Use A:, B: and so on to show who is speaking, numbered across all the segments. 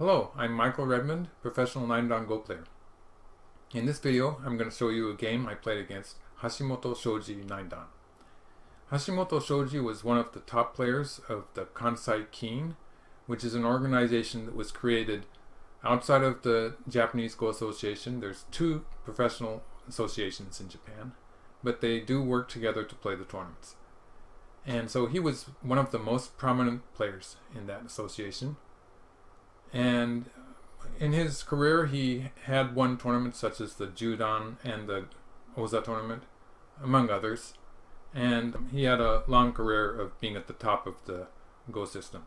A: Hello, I'm Michael Redmond, professional 9-dan Go player. In this video, I'm going to show you a game I played against Hashimoto Shoji 9-dan. Hashimoto Shoji was one of the top players of the Kansai Kiin, which is an organization that was created outside of the Japanese Go Association. There's two professional associations in Japan, but they do work together to play the tournaments. And so he was one of the most prominent players in that association. And in his career, he had won tournaments such as the Judan and the Oza tournament, among others. And he had a long career of being at the top of the Go system.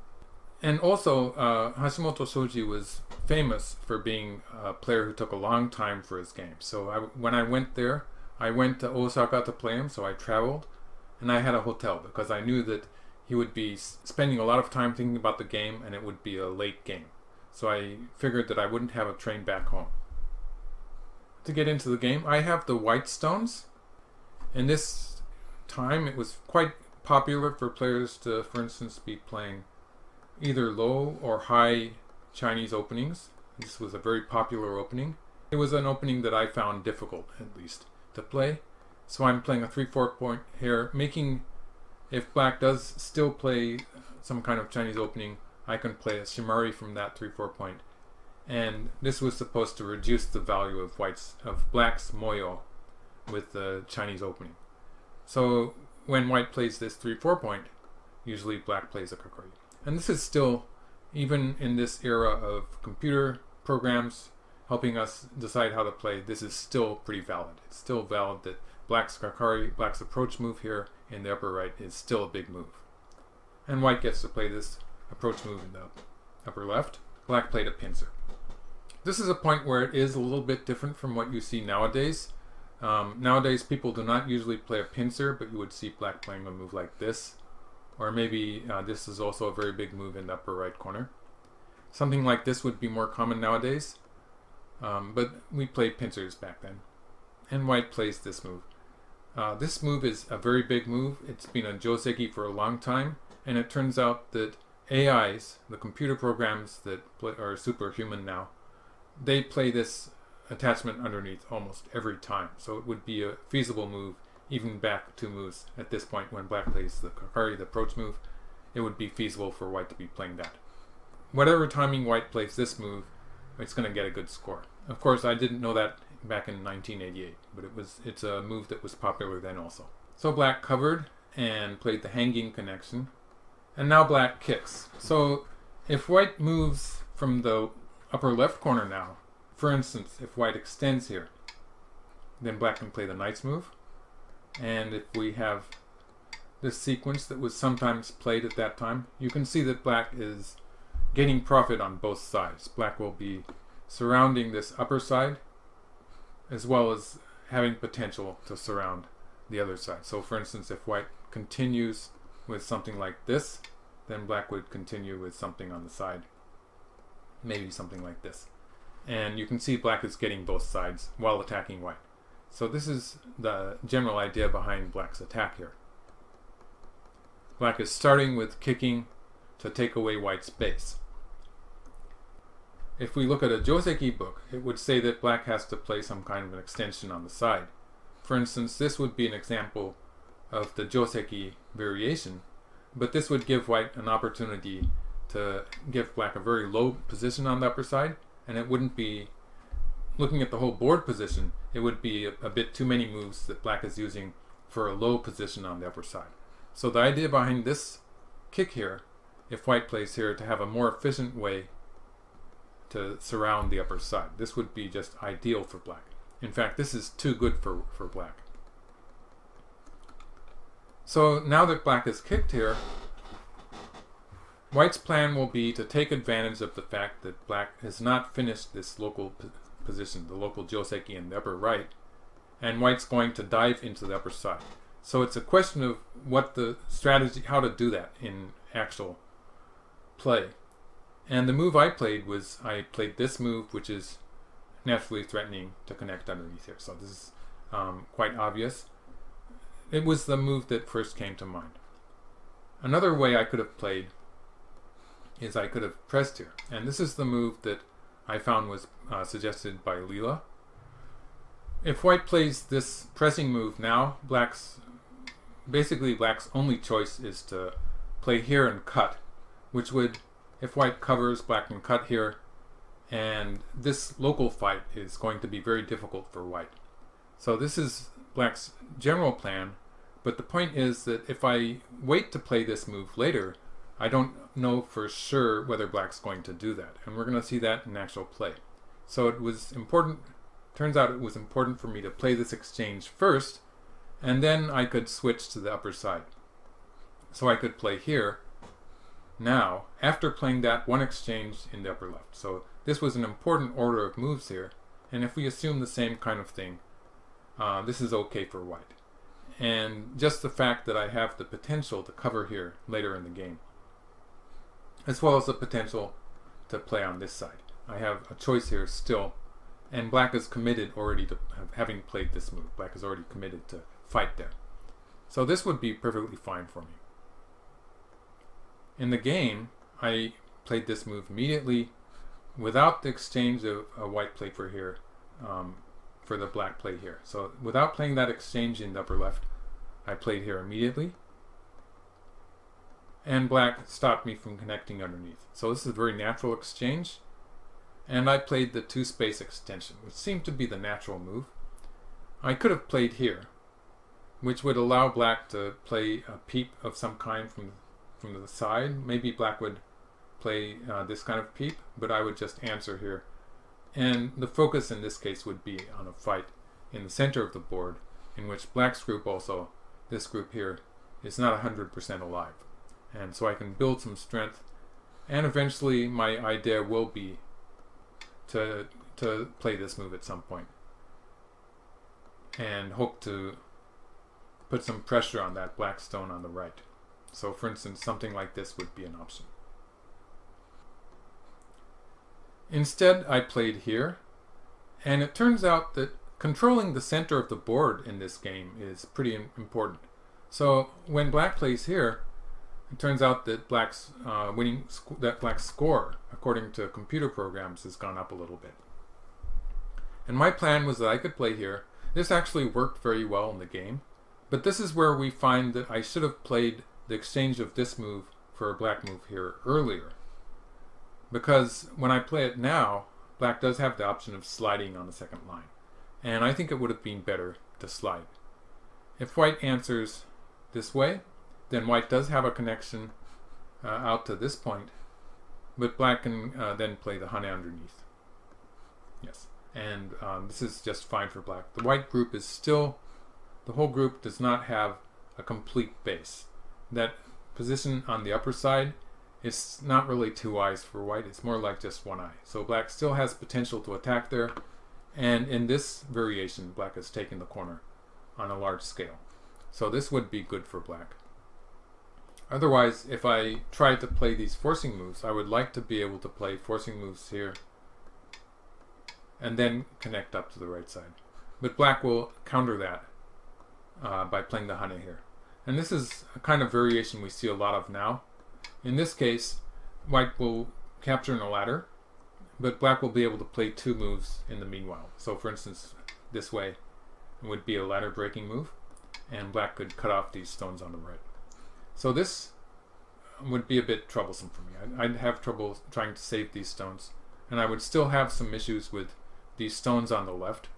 A: And also, Hashimoto Shoji was famous for being a player who took a long time for his game. So when I went there, I went to Osaka to play him, so I traveled. And I had a hotel because I knew that he would be spending a lot of time thinking about the game and it would be a late game. So I figured that I wouldn't have a train back home. To get into the game, I have the white stones. In this time, it was quite popular for players to, for instance, be playing either low or high Chinese openings. This was a very popular opening. It was an opening that I found difficult, at least, to play. So I'm playing a 3-4 point here, making, if black does still play some kind of Chinese opening, I can play a shimari from that 3-4 point. And this was supposed to reduce the value of black's moyo with the Chinese opening. So when white plays this 3-4 point, usually black plays a kakari. And this is still, even in this era of computer programs helping us decide how to play, this is still pretty valid. It's still valid that black's kakari, black's approach move here in the upper right is still a big move. And white gets to play this approach move in the upper left. Black played a pincer. This is a point where it is a little bit different from what you see nowadays. Nowadays people do not usually play a pincer, but you would see black playing a move like this. Or maybe this is also a very big move in the upper right corner. Something like this would be more common nowadays, but we played pincers back then. And white plays this move. This move is a very big move. It's been a Joseki for a long time, and it turns out that AIs, the computer programs that are superhuman now, they play this attachment underneath almost every time. So it would be a feasible move, even back 2 moves at this point when black plays the kakari, the approach move. It would be feasible for white to be playing that. Whatever timing white plays this move, it's going to get a good score. Of course, I didn't know that back in 1988, but it's a move that was popular then also. So black covered and played the hanging connection. And now black kicks. So if white moves from the upper left corner now, for instance, if white extends here, then black can play the knight's move. And if we have this sequence that was sometimes played at that time, you can see that black is getting profit on both sides. Black will be surrounding this upper side as well as having potential to surround the other side. So for instance, if white continues with something like this, then black would continue with something on the side, maybe something like this. And you can see black is getting both sides while attacking white. So this is the general idea behind black's attack here. Black is starting with kicking to take away white's base. If we look at a Joseki book, it would say that black has to play some kind of an extension on the side. For instance, this would be an example of the Joseki variation, but this would give white an opportunity to give black a very low position on the upper side, and it wouldn't be, looking at the whole board position, it would be a bit too many moves that black is using for a low position on the upper side. So the idea behind this kick here, if white plays here, to have a more efficient way to surround the upper side. This would be just ideal for black. In fact, this is too good for black. So now that black is kicked here, white's plan will be to take advantage of the fact that black has not finished this local position, the local Joseki in the upper right, and white's going to dive into the upper side. So it's a question of what the strategy, how to do that in actual play. And the move I played was, I played this move, which is naturally threatening to connect underneath here. So this is quite obvious. It was the move that first came to mind. Another way I could have played is I could have pressed here. And this is the move that I found was suggested by Leela. If white plays this pressing move now, black's only choice is to play here and cut, which would, if white covers, black can cut here, and this local fight is going to be very difficult for white. So this is black's general plan, but the point is that if I wait to play this move later, I don't know for sure whether black's going to do that, and we're going to see that in actual play. So it was important, turns out it was important for me to play this exchange first, and then I could switch to the upper side. So I could play here now, after playing that one exchange in the upper left. So this was an important order of moves here, and if we assume the same kind of thing, this is okay for white. And just the fact that I have the potential to cover here later in the game, as well as the potential to play on this side. I have a choice here still, and black is committed already to having played this move. Black is already committed to fight there. So this would be perfectly fine for me. In the game, I played this move immediately without the exchange of a white play for here, for the black play here. So without playing that exchange in the upper left, I played here immediately, and black stopped me from connecting underneath. So this is a very natural exchange, and I played the two-space extension, which seemed to be the natural move. I could have played here, which would allow black to play a peep of some kind from the side. Maybe black would play this kind of peep, but I would just answer here. And the focus in this case would be on a fight in the center of the board, in which black's group also, this group here, is not 100% alive. And so I can build some strength, and eventually my idea will be to play this move at some point, and hope to put some pressure on that black stone on the right. So for instance, something like this would be an option. Instead, I played here, and it turns out that controlling the center of the board in this game is pretty important. So when black plays here, it turns out that black's black's score, according to computer programs, has gone up a little bit. And my plan was that I could play here. This actually worked very well in the game, but this is where we find that I should have played the exchange of this move for a black move here earlier. Because when I play it now, black does have the option of sliding on the second line. And I think it would have been better to slide. If white answers this way, then white does have a connection out to this point, but black can then play the hane underneath. Yes, and this is just fine for black. The white group is still, the whole group does not have a complete base. That position on the upper side is not really two eyes for white, it's more like just one eye. So black still has potential to attack there, and in this variation, black has taken the corner on a large scale. So this would be good for black. Otherwise, if I try to play these forcing moves, I would like to be able to play forcing moves here and then connect up to the right side. But black will counter that by playing the hane here. And this is a kind of variation we see a lot of now. In this case, white will capture in a ladder, but black will be able to play two moves in the meanwhile. So for instance, this way would be a ladder breaking move, and black could cut off these stones on the right. So this would be a bit troublesome for me. I'd have trouble trying to save these stones, and I would still have some issues with these stones on the left,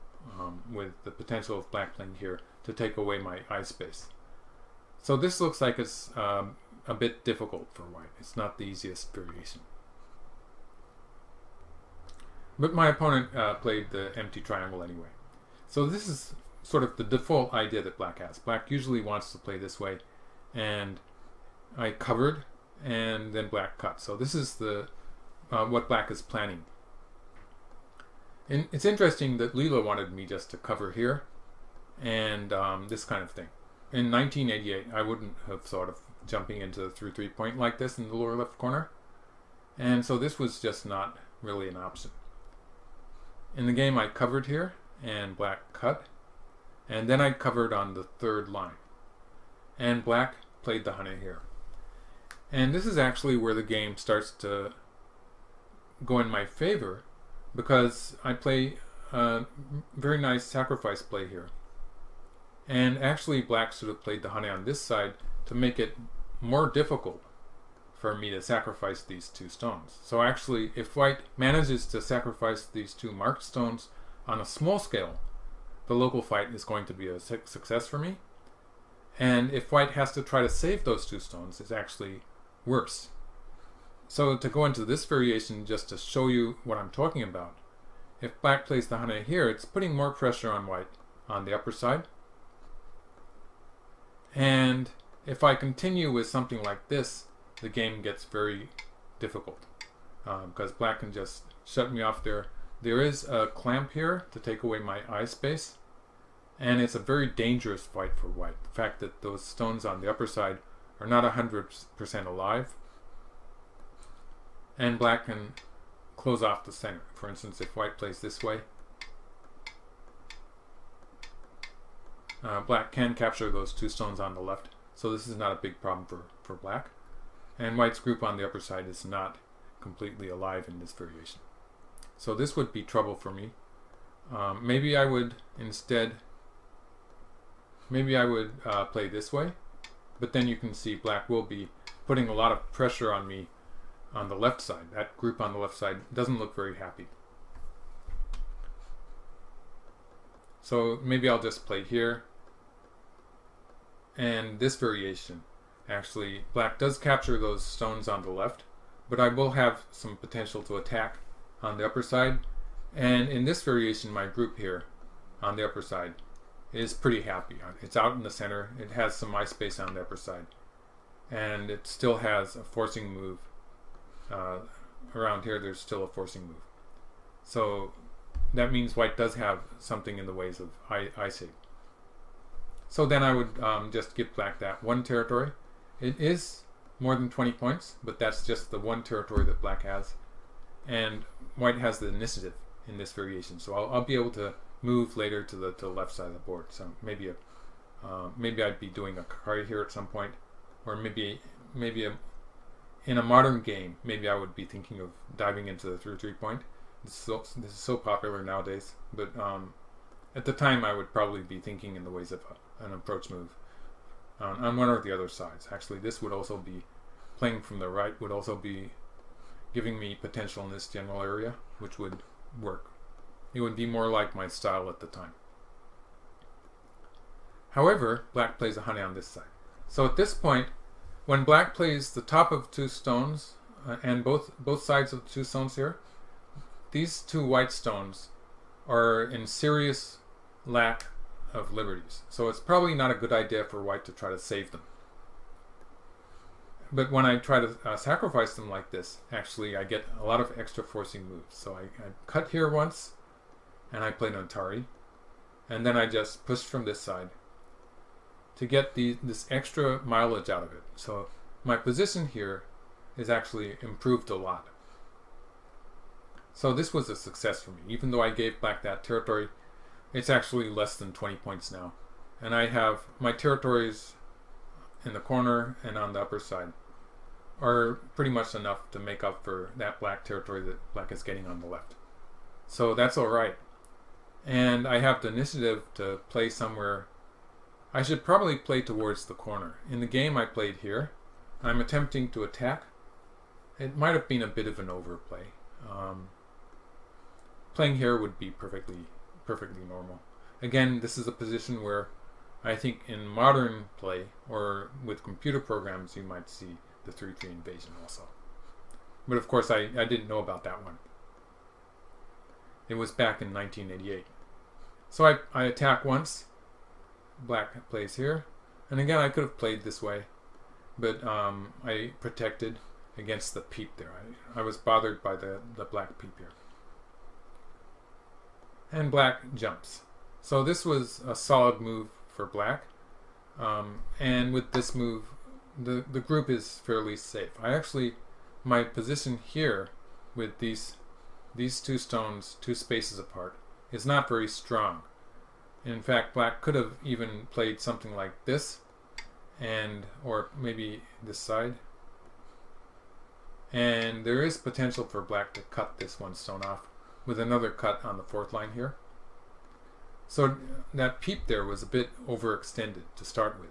A: with the potential of black playing here to take away my eye space. So this looks like it's a bit difficult for white. It's not the easiest variation. But my opponent played the empty triangle anyway. So this is sort of the default idea that black has. Black usually wants to play this way, and I covered, and then black cut. So this is the what black is planning. And it's interesting that Leela wanted me just to cover here, and this kind of thing. In 1988, I wouldn't have thought of jumping into the through 3-point like this in the lower left corner, and so this was just not really an option. In the game, I covered here, and black cut, and then I covered on the third line, and black played the hane here. And this is actually where the game starts to go in my favor, because I play a very nice sacrifice play here. And actually black should have played the hane on this side to make it more difficult for me to sacrifice these two stones. So actually, if white manages to sacrifice these two marked stones on a small scale, the local fight is going to be a success for me. And if white has to try to save those two stones, it's actually worse. So to go into this variation, just to show you what I'm talking about, if black plays the hane here, it's putting more pressure on white on the upper side. And if I continue with something like this, the game gets very difficult, because black can just shut me off there. There is a clamp here to take away my eye space, and it's a very dangerous fight for white. The fact that those stones on the upper side are not 100% alive, and black can close off the center. For instance, if white plays this way, black can capture those two stones on the left, so this is not a big problem for black. And white's group on the upper side is not completely alive in this variation. So this would be trouble for me. Maybe I would instead, play this way, but then you can see black will be putting a lot of pressure on me on the left side. That group on the left side doesn't look very happy. So maybe I'll just play here. And this variation, actually, black does capture those stones on the left, but I will have some potential to attack on the upper side. And in this variation, my group here on the upper side is pretty happy. It's out in the center. It has some eye space on the upper side. And it still has a forcing move. Around here, there's still a forcing move. So that means white does have something in the ways of eye shape. So then I would just give black that one territory. It is more than 20 points, but that's just the one territory that black has. And white has the initiative in this variation, so I'll be able to move later to the left side of the board. So maybe I'd be doing a Kakari here at some point, or maybe in a modern game, maybe I would be thinking of diving into the 3-3 point. This is so popular nowadays, but at the time I would probably be thinking in the ways of an approach move on one or the other sides. Actually, this would also be playing from the right, would also be giving me potential in this general area, which would work. It would be more like my style at the time. However, black plays a hane on this side. So at this point, when black plays the top of two stones, and both sides of the two stones here, these two white stones are in serious lack of liberties. So it's probably not a good idea for white to try to save them. But when I try to sacrifice them like this, actually I get a lot of extra forcing moves. So I cut here once, and I played an Atari, and then I just pushed from this side to get this extra mileage out of it. So my position here is actually improved a lot. So this was a success for me. Even though I gave black that territory, it's actually less than 20 points now. And I have my territories in the corner and on the upper side are pretty much enough to make up for that black territory that black is getting on the left. So that's alright. And I have the initiative to play somewhere. I should probably play towards the corner. In the game I played here. I'm attempting to attack. It might have been a bit of an overplay. Playing here would be perfectly normal. Again, this is a position where I think in modern play or with computer programs you might see the 3-3 invasion also. But of course I didn't know about that one. It was back in 1988. So I attack once. Black plays here. And again I could have played this way, but I protected against the peep there. I was bothered by the black peep here. And black jumps. So this was a solid move for black. And with this move, the group is fairly safe. My position here with these two stones, 2 spaces apart, is not very strong. In fact, black could have even played something like this, or maybe this side. And there is potential for black to cut this one stone off with another cut on the fourth line here. So that peep there was a bit overextended to start with.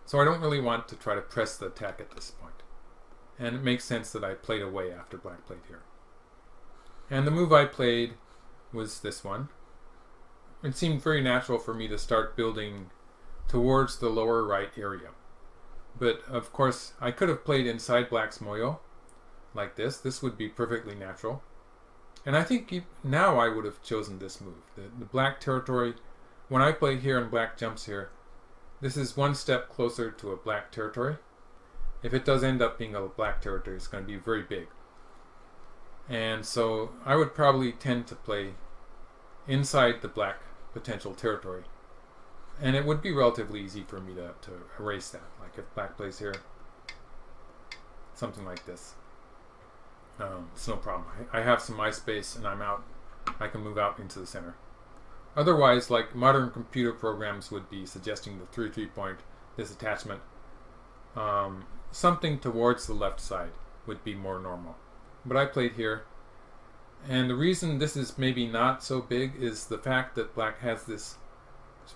A: So I don't really want to try to press the attack at this point. And it makes sense that I played away after black played here. And the move I played was this one. It seemed very natural for me to start building towards the lower right area. But of course, I could have played inside black's moyo, like this. This would be perfectly natural. And I think now I would have chosen this move. The black territory, when I play here and black jumps here, this is one step closer to a black territory. If it does end up being a black territory, it's going to be very big. And so I would probably tend to play inside the black potential territory. And it would be relatively easy for me to erase that. Like if black plays here, something like this. It's no problem. I have some eye space and I'm out. I can move out into the center. Otherwise, like modern computer programs would be suggesting the 3-3 point, this attachment, something towards the left side would be more normal. But I played here. And the reason this is maybe not so big is the fact that black has this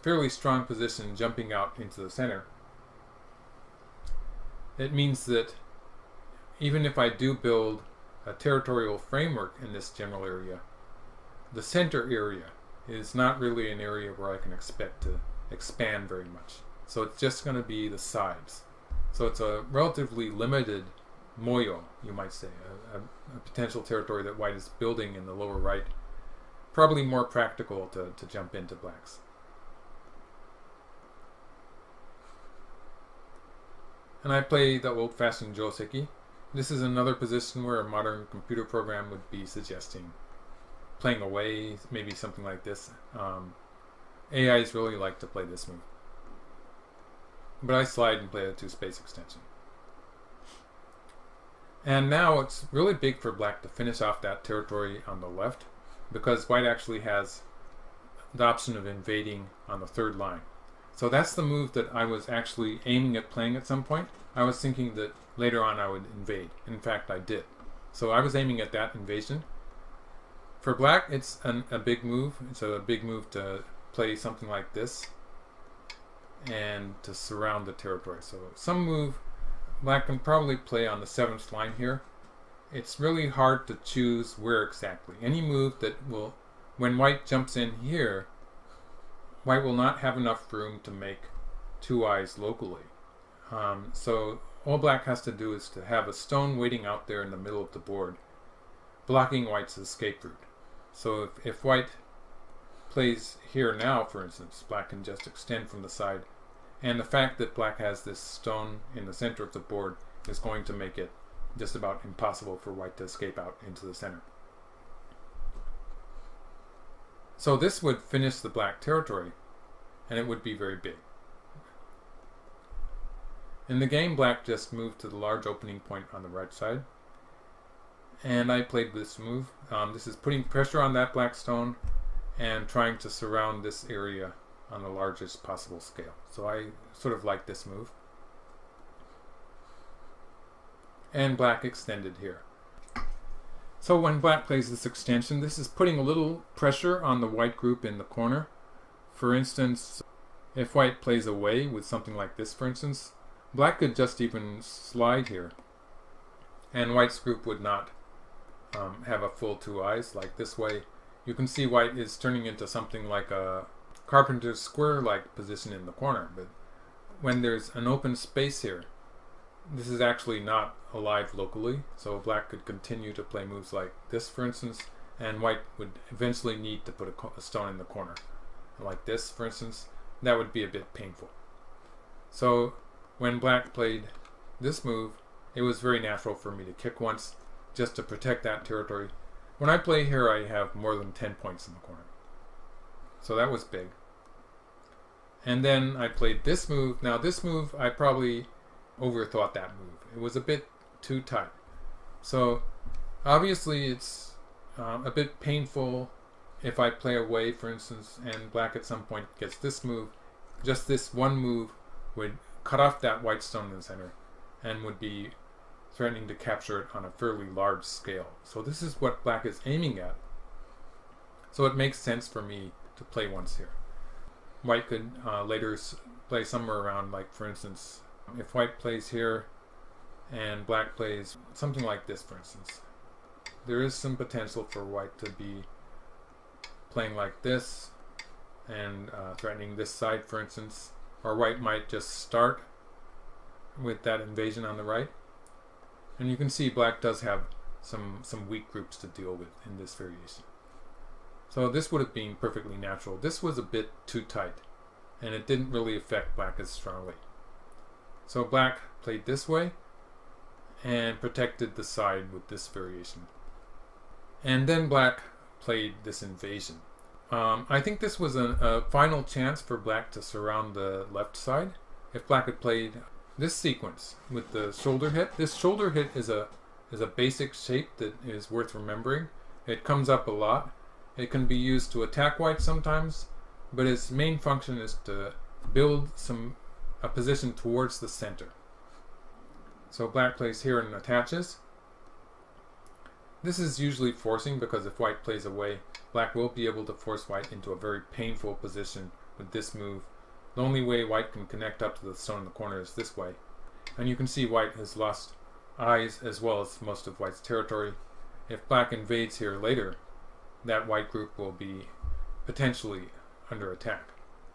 A: fairly strong position jumping out into the center. It means that even if I do build a territorial framework in this general area, the center area is not really an area where I can expect to expand very much. So it's just going to be the sides. So it's a relatively limited moyo, you might say, a potential territory that white is building in the lower right. Probably more practical to jump into blacks. And I play the old-fashioned Joseki. This is another position where a modern computer program would be suggesting playing away, maybe something like this. AIs really like to play this move. But I slide and play a 2-space extension. And now it's really big for black to finish off that territory on the left, because white actually has the option of invading on the third line. So that's the move that I was actually aiming at playing at some point. I was thinking that later on I would invade. In fact, I did. So I was aiming at that invasion. For black, it's a big move. It's a big move to play something like this and to surround the territory. So some move black can probably play on the 7th line here. It's really hard to choose where exactly. Any move that will, when white jumps in here, white will not have enough room to make 2 eyes locally. So all black has to do is to have a stone waiting out there in the middle of the board, blocking white's escape route. So if white plays here now, for instance, black can just extend from the side. And the fact that black has this stone in the center of the board is going to make it just about impossible for white to escape out into the center. So this would finish the black territory, and it would be very big. In the game, black just moved to the large opening point on the right side. And I played this move. This is putting pressure on that black stone and trying to surround this area on the largest possible scale. So I sort of like this move. And black extended here. So when black plays this extension, this is putting a little pressure on the white group in the corner. For instance, if white plays away with something like this, for instance, black could just even slide here. And white's group would not have a full 2 eyes like this way. You can see white is turning into something like a carpenter's square-like position in the corner. But when there's an open space here, this is actually not alive locally. So black could continue to play moves like this, for instance, and white would eventually need to put a stone in the corner. Like this, for instance, that would be a bit painful. So when black played this move, it was very natural for me to kick once just to protect that territory. When I play here, I have more than 10 points in the corner. So that was big. And then I played this move. Now this move, I probably overthought that move. It was a bit too tight. So obviously it's a bit painful if I play away, for instance, and black at some point gets this move. Just this one move would cut off that white stone in the center and would be threatening to capture it on a fairly large scale. So this is what black is aiming at. So it makes sense for me to play once here. White could later play somewhere around, like for instance, if white plays here and black plays something like this, for instance. There is some potential for white to be playing like this and threatening this side, for instance. Or white might just start with that invasion on the right. And you can see black does have some weak groups to deal with in this variation. So this would have been perfectly natural. This was a bit too tight, and it didn't really affect black as strongly. So black played this way and protected the side with this variation. And then black played this invasion. I think this was a final chance for black to surround the left side. If black had played this sequence with the shoulder hit, this shoulder hit is a basic shape that is worth remembering. It comes up a lot. It can be used to attack white sometimes, but its main function is to build a position towards the center. So black plays here and attaches. This is usually forcing, because if white plays away, black will be able to force white into a very painful position with this move. The only way white can connect up to the stone in the corner is this way. And you can see white has lost eyes as well as most of white's territory. If black invades here later, that white group will be potentially under attack.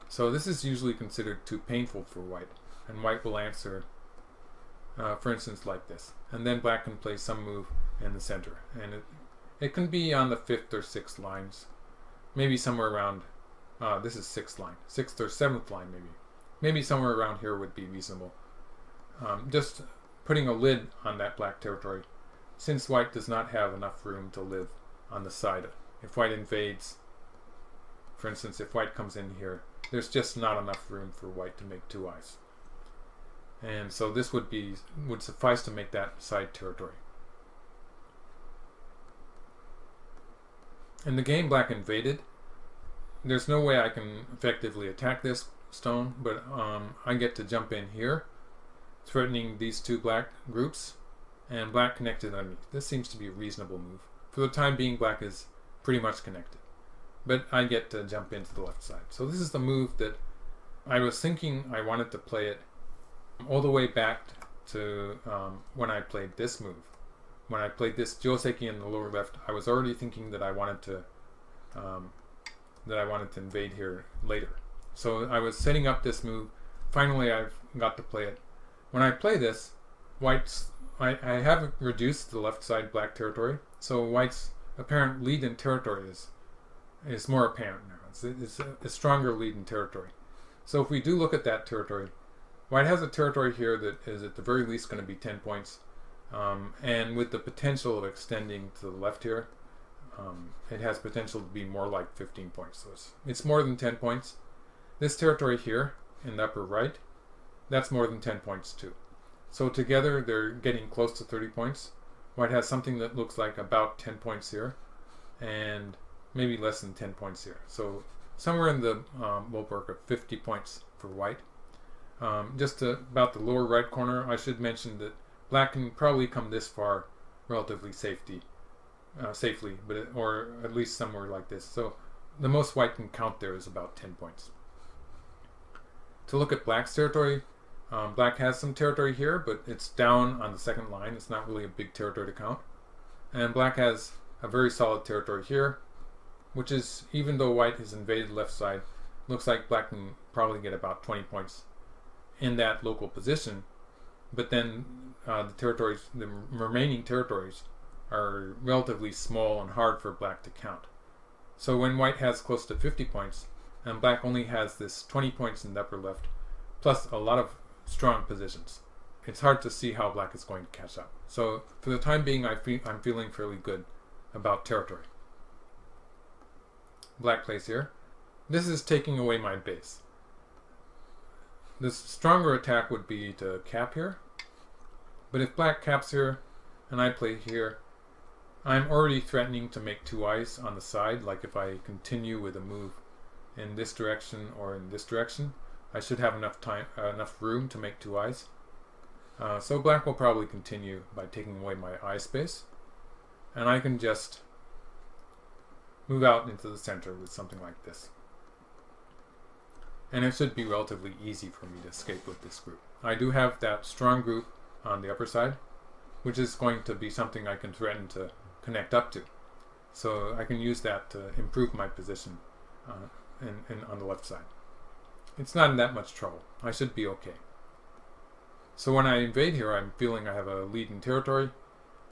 A: So this is usually considered too painful for white, and white will answer, for instance, like this. And then black can play some move in the center, and it can be on the 5th or 6th lines, maybe somewhere around, this is 6th line, 6th or 7th line maybe somewhere around here would be reasonable. Just putting a lid on that black territory, since white does not have enough room to live on the side. If white invades, for instance, if white comes in here, there's just not enough room for white to make two eyes. And so this would suffice to make that side territory. In the game black invaded, there's no way I can effectively attack this stone, but I get to jump in here, threatening these two black groups, and black connected underneath. This seems to be a reasonable move. For the time being, black is pretty much connected, but I get to jump into the left side. So this is the move that I was thinking I wanted to play it all the way back to when I played this move. When I played this Joseki in the lower left, I was already thinking that I wanted to invade here later. So I was setting up this move. Finally, I've got to play it. When I play this, I haven't reduced the left side black territory, so white's apparent lead in territory is more apparent now. It's a stronger lead in territory. So if we do look at that territory, white has a territory here that is at the very least going to be 10 points. And with the potential of extending to the left here, it has potential to be more like 15 points. So it's more than 10 points. This territory here in the upper right, that's more than 10 points too. So together they're getting close to 30 points. White has something that looks like about 10 points here, and maybe less than 10 points here. So somewhere in the ballpark of 50 points for white. Just about the lower right corner, I should mention that black can probably come this far relatively safely, or at least somewhere like this. So the most white can count there is about 10 points. To look at black's territory, black has some territory here, but it's down on the second line. It's not really a big territory to count. And black has a very solid territory here, which is, even though white has invaded the left side, looks like black can probably get about 20 points in that local position. But then the remaining territories are relatively small and hard for black to count. So when white has close to 50 points, and black only has this 20 points in the upper left, plus a lot of strong positions, it's hard to see how black is going to catch up. So for the time being, I'm feeling fairly good about territory. Black plays here. This is taking away my base. This stronger attack would be to cap here. But if black caps here, and I play here, I'm already threatening to make two eyes on the side. Like if I continue with a move in this direction or in this direction, I should have enough room to make two eyes. So black will probably continue by taking away my eye space, and I can just move out into the center with something like this. And it should be relatively easy for me to escape with this group. I do have that strong group on the upper side, which is going to be something I can threaten to connect up to. So I can use that to improve my position on the left side. It's not in that much trouble. I should be okay. So when I invade here, I'm feeling I have a lead in territory,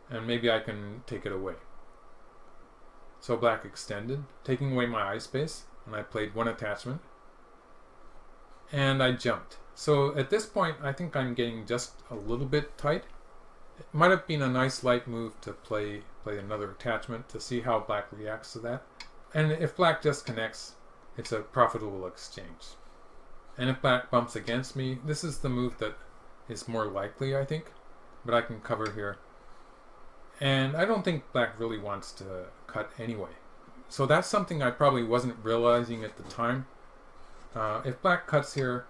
A: and maybe I can take it away. So black extended, taking away my eye space, and I played one attachment, and I jumped. So at this point, I think I'm getting just a little bit tight. It might have been a nice light move to play another attachment to see how black reacts to that. And if black just connects, it's a profitable exchange. And if black bumps against me, this is the move that is more likely, I think. But I can cover here. And I don't think black really wants to cut anyway. So that's something I probably wasn't realizing at the time. If black cuts here,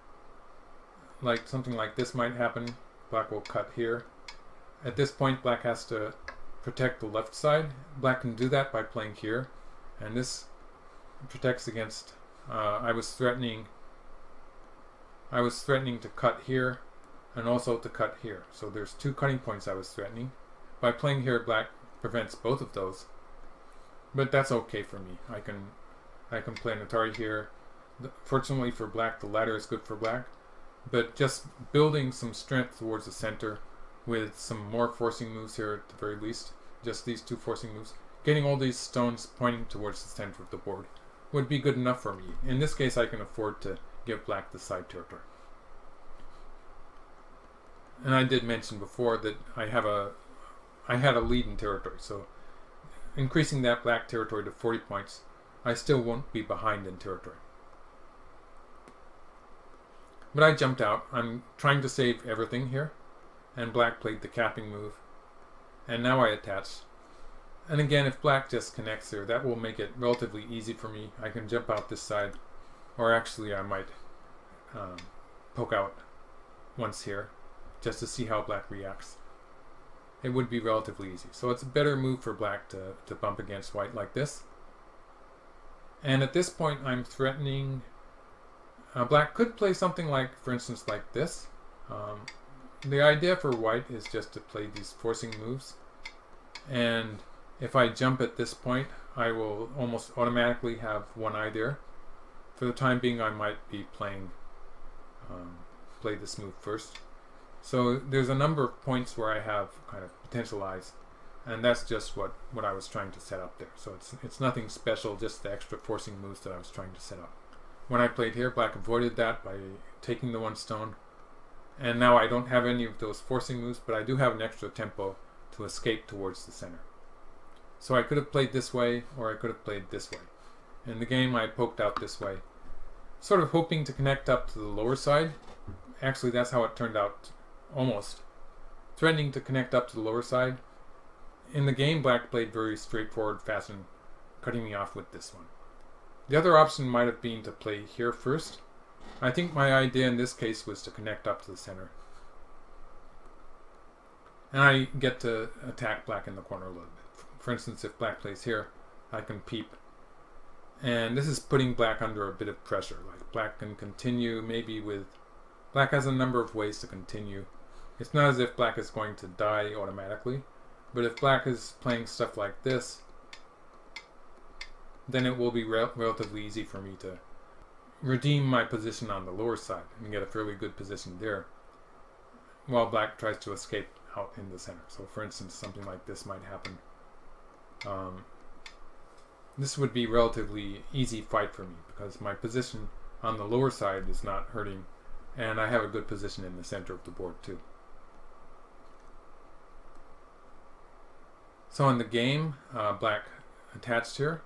A: like something like this might happen, black will cut here. At this point, black has to protect the left side. Black can do that by playing here, and this protects against. I was threatening to cut here, and also to cut here. So there's two cutting points I was threatening. By playing here, black prevents both of those, but that's okay for me. I can play an Atari here. Fortunately for black, the ladder is good for black, but just building some strength towards the center with some more forcing moves here at the very least, just these two forcing moves, getting all these stones pointing towards the center of the board would be good enough for me. In this case, I can afford to give black the side territory. And I did mention before that I had a lead in territory, so increasing that black territory to 40 points, I still won't be behind in territory. But I jumped out. I'm trying to save everything here, and black played the capping move, and now I attach. And again, if black just connects here, that will make it relatively easy for me. I can jump out this side, or actually I might poke out once here, just to see how black reacts. It would be relatively easy. So it's a better move for black to bump against white like this. And at this point, I'm threatening. Black could play something like, for instance, like this. The idea for white is just to play these forcing moves. And if I jump at this point, I will almost automatically have one eye there. For the time being, I might be playing play this move first. So there's a number of points where I have kind of potential eyes, and that's just what I was trying to set up there. So it's nothing special, just the extra forcing moves that I was trying to set up. When I played here, black avoided that by taking the one stone, and now I don't have any of those forcing moves, but I do have an extra tempo to escape towards the center. So I could have played this way, or I could have played this way. In the game, I poked out this way, sort of hoping to connect up to the lower side. Actually, that's how it turned out, almost. Threatening to connect up to the lower side. In the game, black played very straightforward fashion, cutting me off with this one. The other option might have been to play here first. I think my idea in this case was to connect up to the center. And I get to attack black in the corner a little bit. For instance, if black plays here, I can peep. And this is putting black under a bit of pressure. Like black can continue maybe with... Black has a number of ways to continue. It's not as if black is going to die automatically. But if black is playing stuff like this, then it will be relatively easy for me to redeem my position on the lower side and get a fairly good position there, while black tries to escape out in the center. So for instance, something like this might happen. This would be relatively easy fight for me because my position on the lower side is not hurting, and I have a good position in the center of the board too. So in the game, black attached here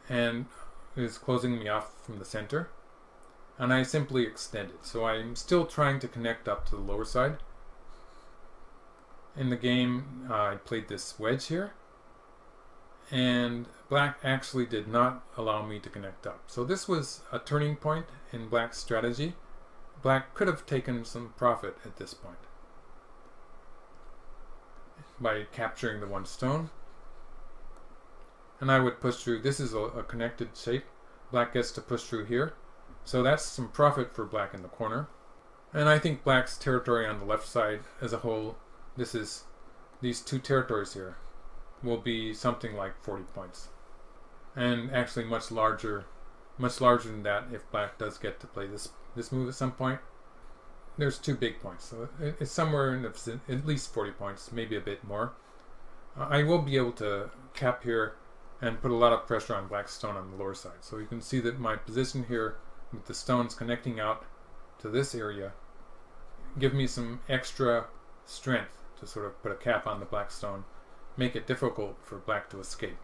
A: and is closing me off from the center, and I simply extended. So I'm still trying to connect up to the lower side. In the game, I played this wedge here, and black actually did not allow me to connect up. So this was a turning point in black's strategy. black could have taken some profit at this point by capturing the one stone. And I would push through. This is a connected shape. Black gets to push through here. So that's some profit for black in the corner. And I think black's territory on the left side as a whole, these two territories here, will be something like 40 points. And actually much larger than that if black does get to play this move at some point. There's 2 big points, so it's somewhere in at least 40 points, maybe a bit more. I will be able to cap here and put a lot of pressure on black's stone on the lower side. So you can see that my position here with the stones connecting out to this area give me some extra strength to sort of put a cap on the black stone, make it difficult for black to escape.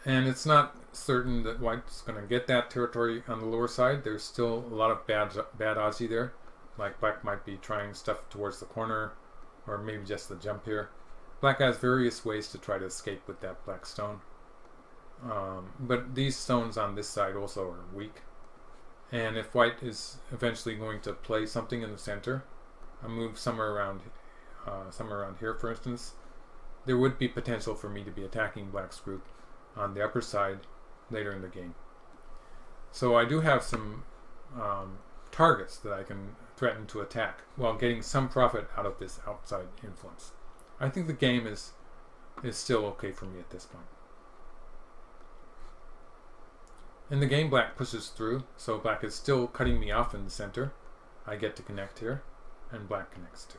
A: And it's not certain that white's going to get that territory on the lower side. There's still a lot of bad Aji there. Like black might be trying stuff towards the corner, or maybe just the jump here. Black has various ways to try to escape with that black stone. But these stones on this side also are weak. And if white is eventually going to play something in the center, a move somewhere around here, for instance, there would be potential for me to be attacking black's group on the upper side later in the game. So I do have some targets that I can threaten to attack while getting some profit out of this outside influence. I think the game is still okay for me at this point. In the game, black pushes through, so black is still cutting me off in the center. I get to connect here, and black connects too.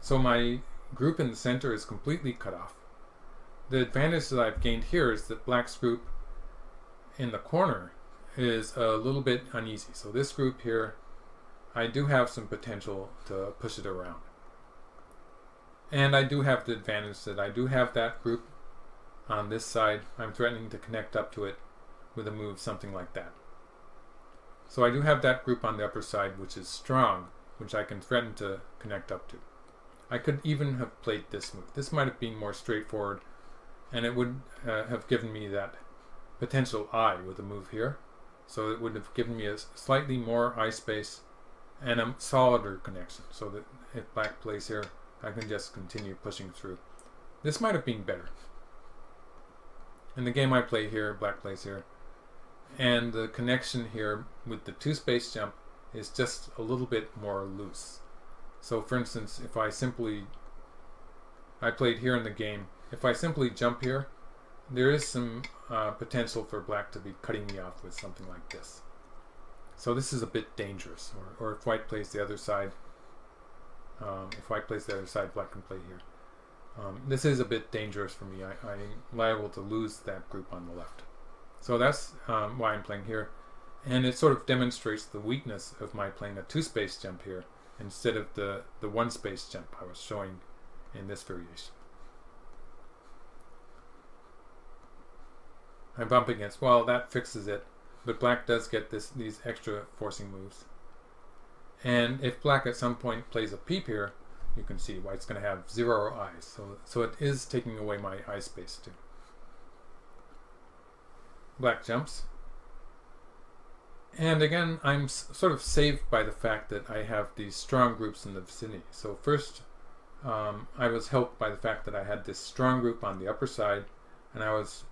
A: So my group in the center is completely cut off. The advantage that I've gained here is that black's group in the corner is a little bit uneasy. So this group here, I do have some potential to push it around. And I do have the advantage that I do have that group on this side. I'm threatening to connect up to it with a move something like that. So I do have that group on the upper side which is strong, which I can threaten to connect up to. I could even have played this move. This might have been more straightforward, and it would have given me that potential eye with a move here. So it would have given me a slightly more eye space and a solider connection, so that if black plays here, I can just continue pushing through. This might have been better. In the game I play here, black plays here, and the connection here with the 2-space jump is just a little bit more loose. So for instance, if I played here in the game, if I simply jump here, there is some potential for black to be cutting me off with something like this. So this is a bit dangerous. Or if white plays the other side, black can play here. This is a bit dangerous for me. I'm liable to lose that group on the left. So that's why I'm playing here. And it sort of demonstrates the weakness of my playing a 2-space jump here instead of the 1-space jump I was showing in this variation. I bump against, well, that fixes it, but black does get these extra forcing moves. And if black at some point plays a peep here, you can see white's going to have 0 eyes. So it is taking away my eye space too. Black jumps. And again, I'm sort of saved by the fact that I have these strong groups in the vicinity. So first, I was helped by the fact that I had this strong group on the upper side, and I was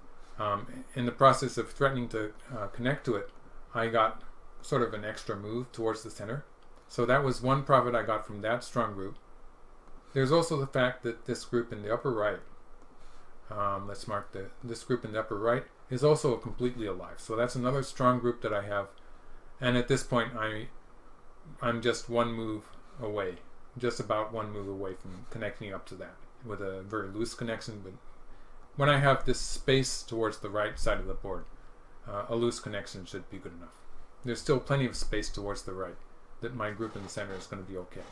A: in the process of threatening to connect to it, I got sort of an extra move towards the center. So that was one profit I got from that strong group. There's also the fact that this group in the upper right, let's mark this group in the upper right, is also completely alive. So that's another strong group that I have. And at this point, I'm just one move away, just about one move away from connecting up to that with a very loose connection. But when I have this space towards the right side of the board, a loose connection should be good enough. There's still plenty of space towards the right that my group in the center is going to be okay.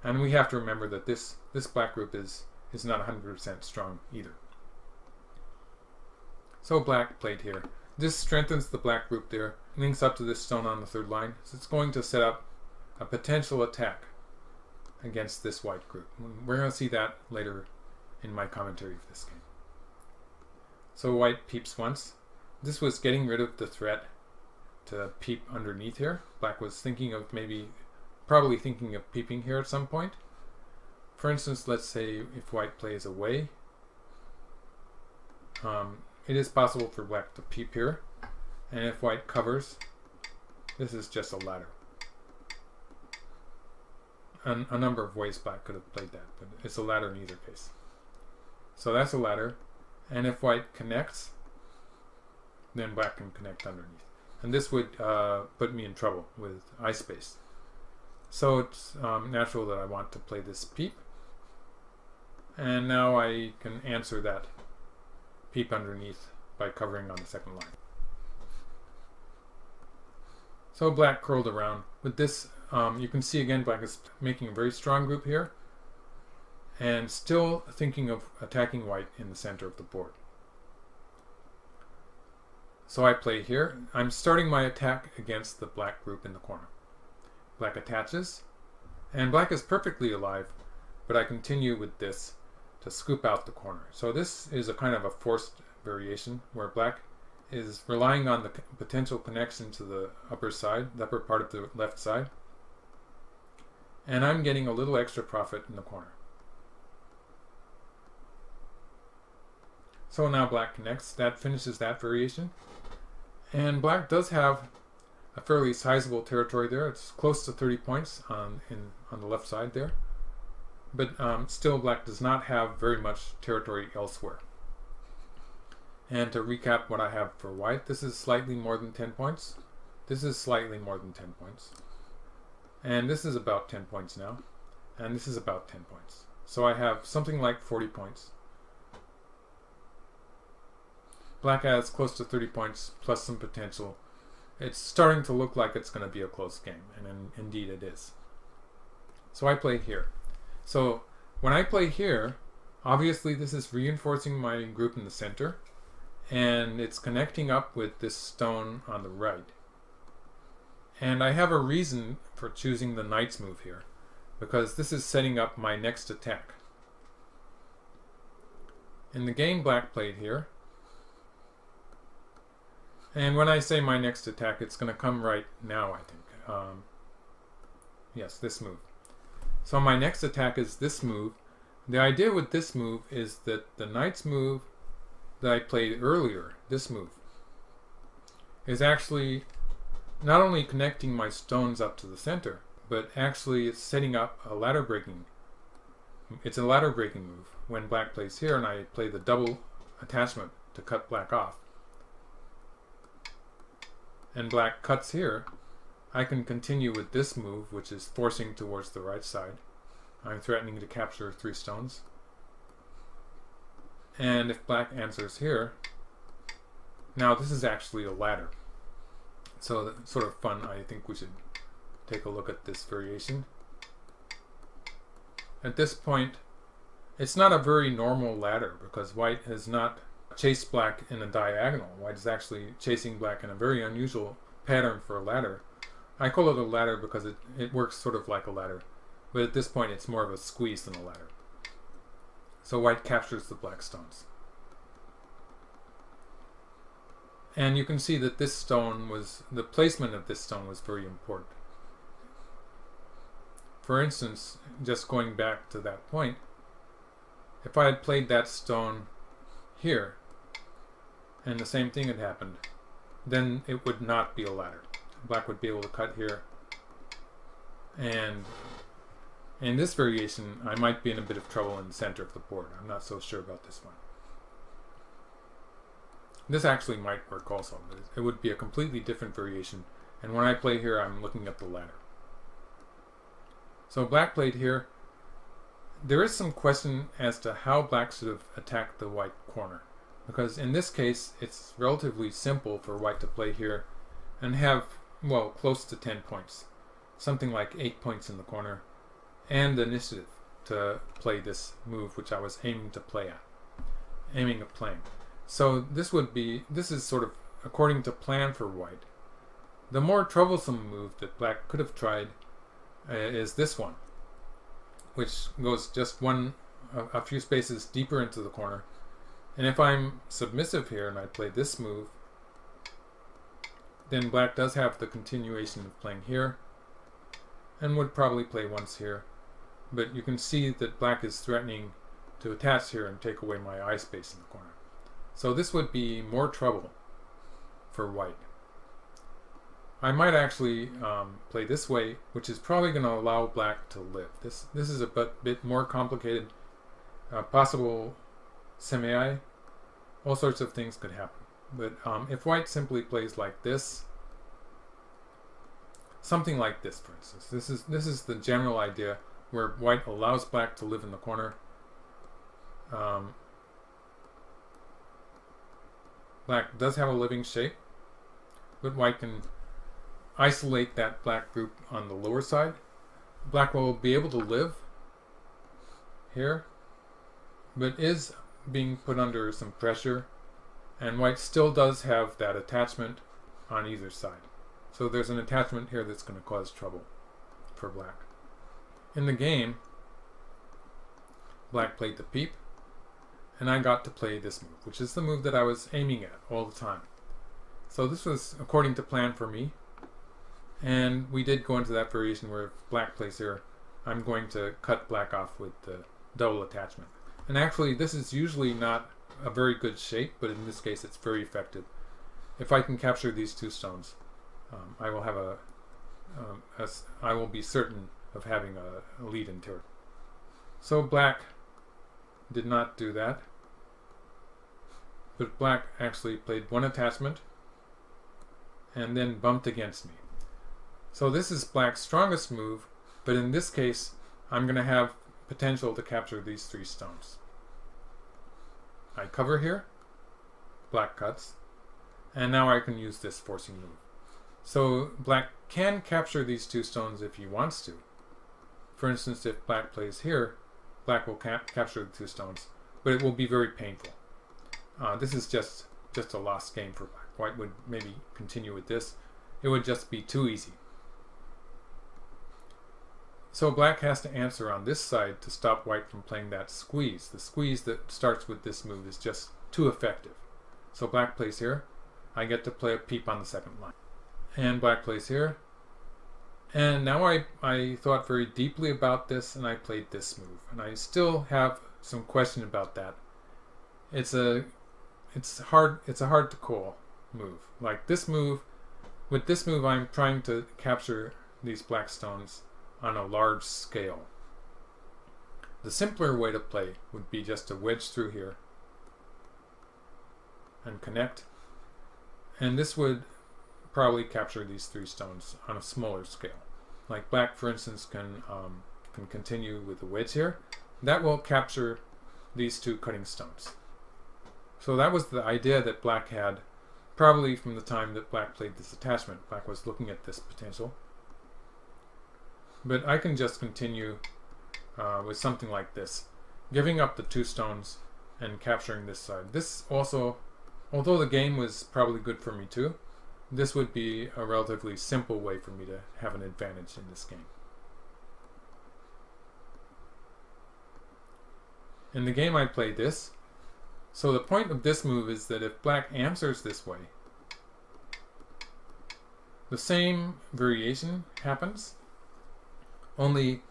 A: And we have to remember that this black group is not 100% strong either. So black played here. This strengthens the black group there, links up to this stone on the 3rd line. So it's going to set up a potential attack against this white group. We're going to see that later in my commentary of this game. So white peeps once. This was getting rid of the threat to peep underneath here. Black was thinking of probably thinking of peeping here at some point. For instance, let's say if white plays away, it is possible for black to peep here, and if white covers, this is just a ladder. A number of ways black could have played that, but it's a ladder in either case. So that's a ladder, and if white connects, then black can connect underneath. And this would put me in trouble with eye space. So it's natural that I want to play this peep. And now I can answer that peep underneath by covering on the second line. So black curled around. With this, you can see again black is making a very strong group here and still thinking of attacking white in the center of the board. So I play here. I'm starting my attack against the black group in the corner. Black attaches, and black is perfectly alive, but I continue with this to scoop out the corner. So this is a kind of a forced variation where black is relying on the potential connection to the upper side, the upper part of the left side, and I'm getting a little extra profit in the corner. So now black connects. That finishes that variation. And black does have a fairly sizable territory there. It's close to 30 points on the left side there. But still black does not have very much territory elsewhere. And to recap what I have for white, this is slightly more than 10 points. This is slightly more than 10 points. And this is about 10 points now. And this is about 10 points. So I have something like 40 points. Black has close to 30 points plus some potential. It's starting to look like it's going to be a close game, and indeed it is. So I play here. So when I play here, obviously this is reinforcing my group in the center, and it's connecting up with this stone on the right. And I have a reason for choosing the knight's move here, because this is setting up my next attack. In the game black played here, and when I say my next attack, it's going to come right now, I think. Yes, this move. So my next attack is this move. The idea with this move is that the knight's move that I played earlier, this move, is actually not only connecting my stones up to the center, but actually it's setting up a ladder breaking. It's a ladder breaking move. When black plays here and I play the double attachment to cut black off, and black cuts here, I can continue with this move, which is forcing towards the right side. I'm threatening to capture 3 stones. And if black answers here, now this is actually a ladder. So that's sort of fun. I think we should take a look at this variation. At this point, it's not a very normal ladder because white has not chase black in a diagonal. White is actually chasing black in a very unusual pattern for a ladder. I call it a ladder because it works sort of like a ladder, but at this point it's more of a squeeze than a ladder. So white captures the black stones. And you can see that this stone the placement of this stone was very important. For instance, just going back to that point, if I had played that stone here, and the same thing had happened, then it would not be a ladder. Black would be able to cut here, and in this variation I might be in a bit of trouble in the center of the board. I'm not so sure about this one. This actually might work also, but it would be a completely different variation, and when I play here I'm looking at the ladder. So black played here. There is some question as to how black should have attacked the white corner, because in this case it's relatively simple for white to play here and have, well, close to 10 points, something like 8 points in the corner, and the initiative to play this move which I was aiming at playing. So this is sort of according to plan for white. The more troublesome move that black could have tried is this one, which goes just a few spaces deeper into the corner. And if I'm submissive here and I play this move, then black does have the continuation of playing here, and would probably play once here. But you can see that black is threatening to attach here and take away my eye space in the corner. So this would be more trouble for white. I might actually play this way, which is probably going to allow black to live. This is a bit more complicated. Possible semei, all sorts of things could happen. But if white simply plays like this, something like this, for instance, this is the general idea where white allows black to live in the corner. Black does have a living shape, but white can isolate that black group on the lower side. Black will be able to live here, but is being put under some pressure, and white still does have that attachment on either side. So there's an attachment here that's going to cause trouble for black. In the game, black played the peep, and I got to play this move, which is the move that I was aiming at all the time. So this was according to plan for me, and we did go into that variation where if black plays here, I'm going to cut black off with the double attachment. And actually, this is usually not a very good shape, but in this case it's very effective. If I can capture these two stones, I will have I will be certain of having a lead in territory. So black did not do that, but black actually played one attachment and then bumped against me. So this is black's strongest move, but in this case I'm going to have potential to capture these three stones. I cover here, black cuts, and now I can use this forcing move. So black can capture these two stones if he wants to. For instance, if black plays here, black will capture the two stones, but it will be very painful. This is just a lost game for black. White would maybe continue with this. It would just be too easy. So black has to answer on this side to stop white from playing that squeeze. The squeeze that starts with this move is just too effective. So black plays here. I get to play a peep on the second line. And black plays here. And now I thought very deeply about this, and I played this move. And I still have some question about that. It's a hard to call move. Like this move, with this move I'm trying to capture these black stones on a large scale. The simpler way to play would be just to wedge through here and connect, and this would probably capture these three stones on a smaller scale. Like black, for instance, can continue with the wedge here. That will capture these two cutting stones. So that was the idea that black had probably from the time that black played this attachment. Black was looking at this potential. But I can just continue with something like this, giving up the two stones and capturing this side. This also, although the game was probably good for me too, this would be a relatively simple way for me to have an advantage in this game. In the game I played this. So the point of this move is that if black answers this way, the same variation happens, only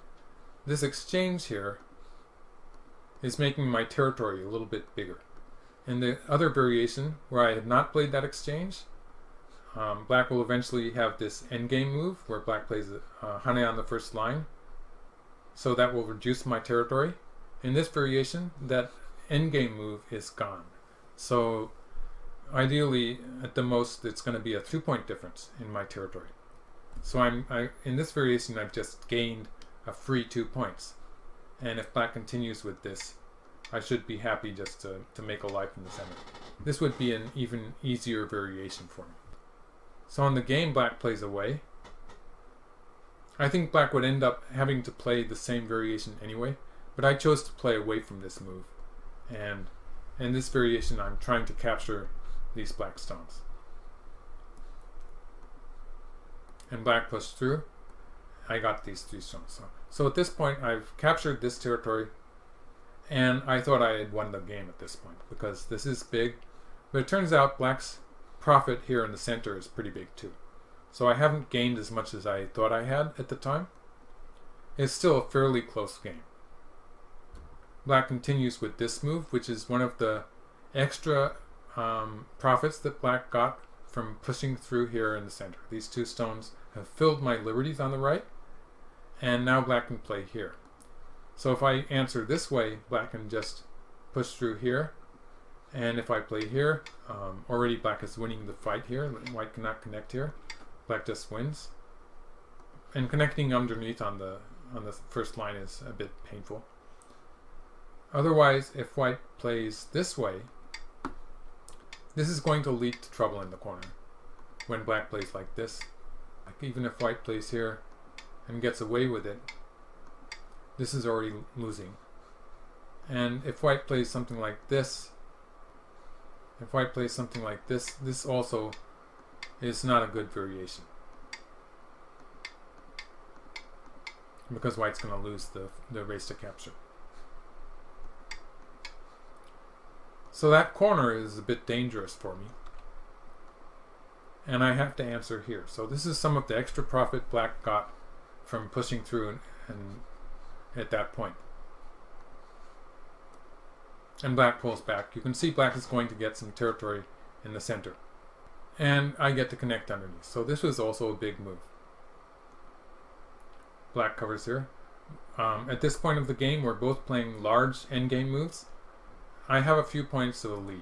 A: this exchange here is making my territory a little bit bigger. In the other variation, where I had not played that exchange, black will eventually have this endgame move, where black plays Hane on the first line, so that will reduce my territory. In this variation, that endgame move is gone. So ideally, at the most, it's going to be a 2-point difference in my territory. So in this variation, I've just gained a free 2 points. And if black continues with this, I should be happy just to make a life in the center. This would be an even easier variation for me. So in the game, black plays away. I think black would end up having to play the same variation anyway, but I chose to play away from this move. And in this variation, I'm trying to capture these black stones. And black pushed through. I got these three stones. So at this point, I've captured this territory, and I thought I had won the game at this point, because this is big. But it turns out black's profit here in the center is pretty big too. So I haven't gained as much as I thought I had at the time. It's still a fairly close game. Black continues with this move, which is one of the extra profits that Black got from pushing through here in the center. These two stones have filled my liberties on the right, and now Black can play here. So if I answer this way, Black can just push through here, and if I play here, already Black is winning the fight here. White cannot connect here. Black just wins. And connecting underneath on the first line is a bit painful. Otherwise, if White plays this way, this is going to lead to trouble in the corner. When Black plays like this, like even if White plays here and gets away with it, this is already losing. And if White plays something like this, this also is not a good variation, because White's going to lose the race to capture. So that corner is a bit dangerous for me, and I have to answer here. So this is some of the extra profit Black got from pushing through and at that point. And Black pulls back. You can see Black is going to get some territory in the center, and I get to connect underneath. So this was also a big move. Black covers here. At this point of the game, we're both playing large endgame moves. I have a few points of a lead.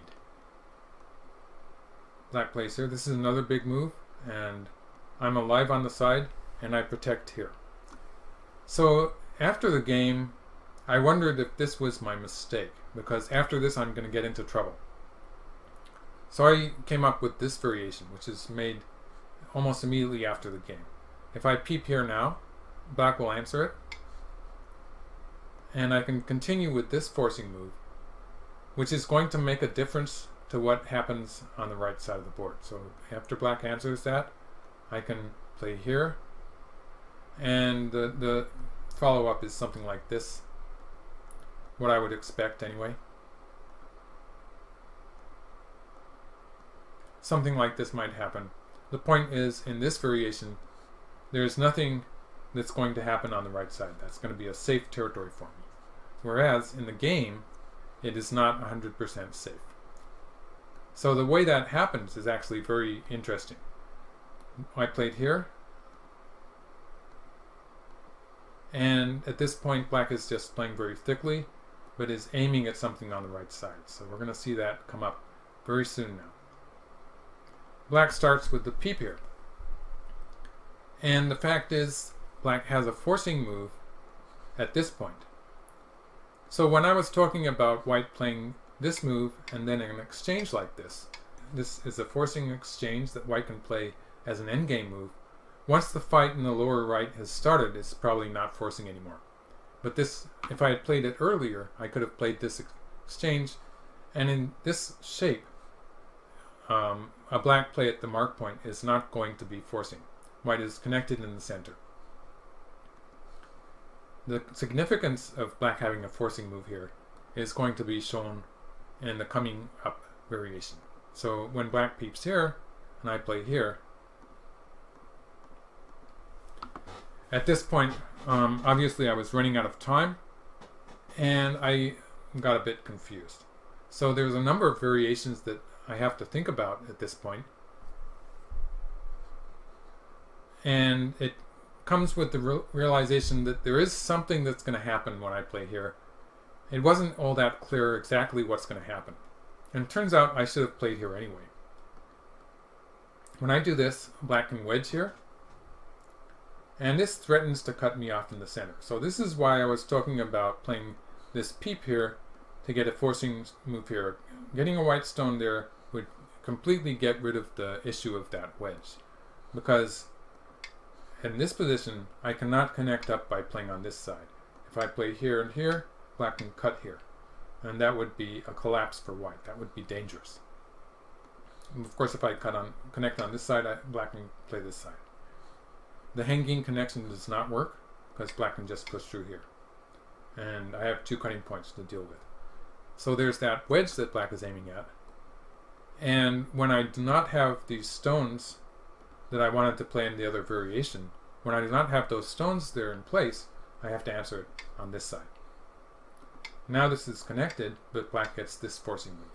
A: Black plays here. This is another big move, and I'm alive on the side, and I protect here. So after the game, I wondered if this was my mistake, because after this I'm going to get into trouble. So I came up with this variation, which is made almost immediately after the game. If I peep here now, Black will answer it, and I can continue with this forcing move, which is going to make a difference to what happens on the right side of the board. So after Black answers that, I can play here, and the follow-up is something like this, what I would expect anyway. Something like this might happen. The point is, in this variation, there's nothing that's going to happen on the right side. That's going to be a safe territory for me. Whereas in the game, it is not 100% safe. So the way that happens is actually very interesting. I played here, and at this point Black is just playing very thickly, but is aiming at something on the right side. So we're going to see that come up very soon now. Black starts with the peep here, and the fact is Black has a forcing move at this point. So when I was talking about White playing this move and then an exchange like this, this is a forcing exchange that White can play as an endgame move. Once the fight in the lower right has started, it's probably not forcing anymore. But this, if I had played it earlier, I could have played this exchange, and in this shape, a Black play at the mark point is not going to be forcing. White is connected in the center. The significance of Black having a forcing move here is going to be shown in the coming up variation. So when Black peeps here, and I play here, at this point, obviously I was running out of time, and I got a bit confused. So there's a number of variations that I have to think about at this point. And it comes with the realization that there is something that's going to happen when I play here. It wasn't all that clear exactly what's going to happen. And it turns out I should have played here anyway. When I do this, Black can wedge here, and this threatens to cut me off in the center. So this is why I was talking about playing this peep here to get a forcing move here. Getting a white stone there would completely get rid of the issue of that wedge, because in this position I cannot connect up by playing on this side. If I play here and here, Black can cut here, and that would be a collapse for White. That would be dangerous. And of course, if I connect on this side, Black can play this side. The hanging connection does not work because Black can just push through here, and I have two cutting points to deal with. So there's that wedge that Black is aiming at, And when I do not have these stones that I wanted to play in the other variation, when I do not have those stones there in place, I have to answer it on this side. Now this is connected, but black gets this forcing move.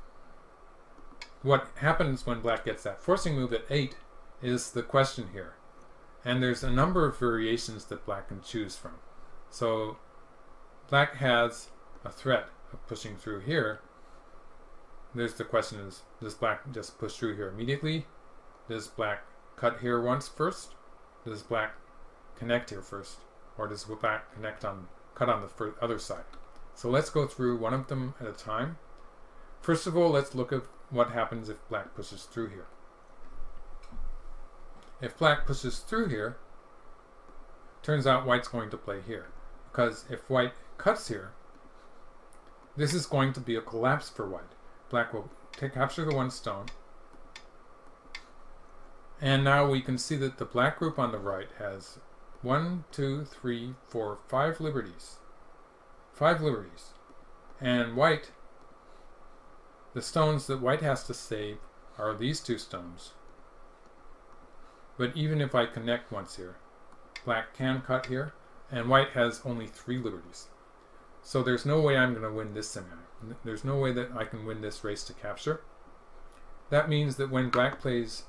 A: What happens when black gets that forcing move at 8 is the question here. And there's a number of variations that black can choose from. So black has a threat of pushing through here. There's the question is, does black just push through here immediately? Does black cut here once first? Does black connect here first? Or does black cut on the other side? So let's go through one of them at a time. First of all, let's look at what happens if black pushes through here. If black pushes through here, turns out white's going to play here. Because if white cuts here, this is going to be a collapse for white. Black will capture the one stone. And now we can see that the black group on the right has 1, 2, 3, 4, 5 liberties. 5 liberties. And white, the stones that white has to save are these 2 stones. But even if I connect once here, black can cut here, and white has only 3 liberties. So there's no way I'm going to win this semi. There's no way that I can win this race to capture. That means that when black pushes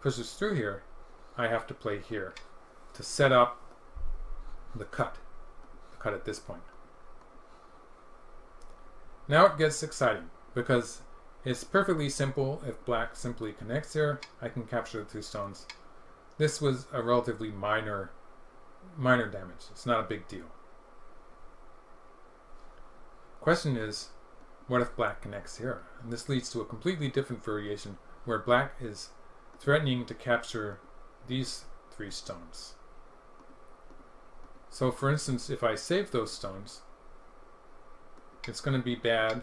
A: through here, I have to play here to set up the cut at this point. Now it gets exciting because it's perfectly simple. If black simply connects here, I can capture the 2 stones. This was a relatively minor damage. It's not a big deal. Question is, what if black connects here? And this leads to a completely different variation where black is threatening to capture these 3 stones. So for instance, if I save those stones, it's going to be bad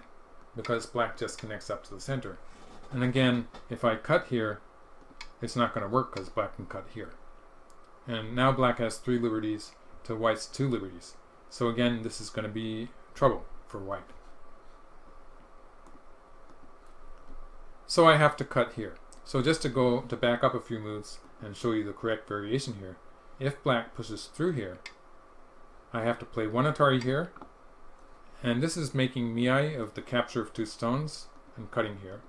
A: because black just connects up to the center. And again, if I cut here, it's not going to work because black can cut here. And now black has 3 liberties to white's 2 liberties. So again, this is going to be trouble for white. So I have to cut here. So just to back up a few moves and show you the correct variation here, if black pushes through here, I have to play 1 Atari here, and this is making Miyai of the capture of 2 stones and cutting here.